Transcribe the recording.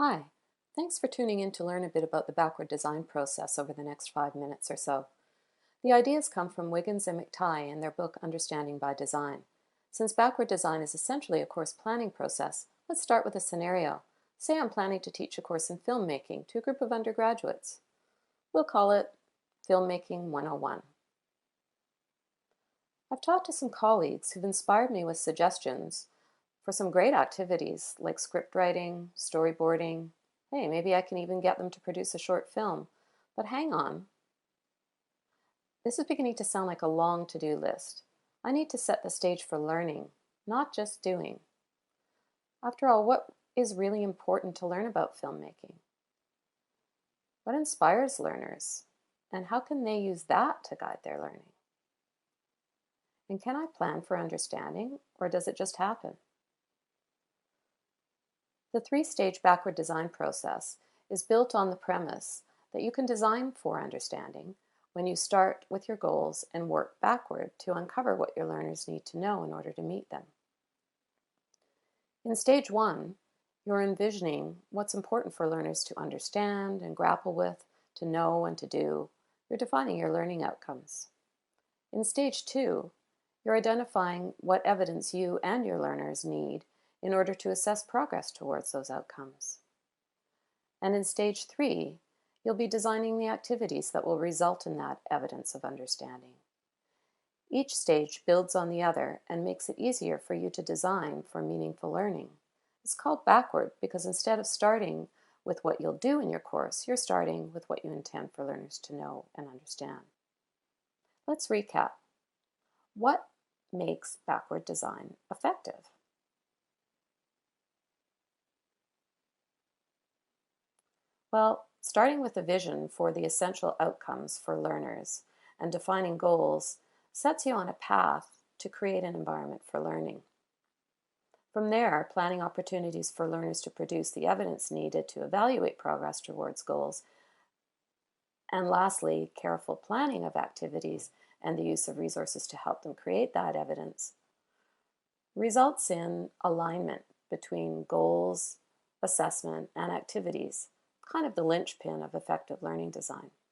Hi, thanks for tuning in to learn a bit about the backward design process over the next 5 minutes or so. The ideas come from Wiggins and McTighe in their book Understanding by Design. Since backward design is essentially a course planning process, let's start with a scenario. Say I'm planning to teach a course in filmmaking to a group of undergraduates. We'll call it Filmmaking 101. I've talked to some colleagues who've inspired me with suggestions for some great activities like script writing, storyboarding. Hey, maybe I can even get them to produce a short film. But hang on, this is beginning to sound like a long to-do list. I need to set the stage for learning, not just doing. After all, what is really important to learn about filmmaking? What inspires learners? And how can they use that to guide their learning? And can I plan for understanding, or does it just happen? The three-stage backward design process is built on the premise that you can design for understanding when you start with your goals and work backward to uncover what your learners need to know in order to meet them. In stage one, you're envisioning what's important for learners to understand and grapple with, to know and to do. You're defining your learning outcomes. In stage two, you're identifying what evidence you and your learners need in order to assess progress towards those outcomes. And in stage three, you'll be designing the activities that will result in that evidence of understanding. Each stage builds on the other and makes it easier for you to design for meaningful learning. It's called backward because instead of starting with what you'll do in your course, you're starting with what you intend for learners to know and understand. Let's recap. What makes backward design effective? Well, starting with a vision for the essential outcomes for learners and defining goals sets you on a path to create an environment for learning. From there, planning opportunities for learners to produce the evidence needed to evaluate progress towards goals. And lastly, careful planning of activities and the use of resources to help them create that evidence results in alignment between goals, assessment, and activities, kind of the linchpin of effective learning design.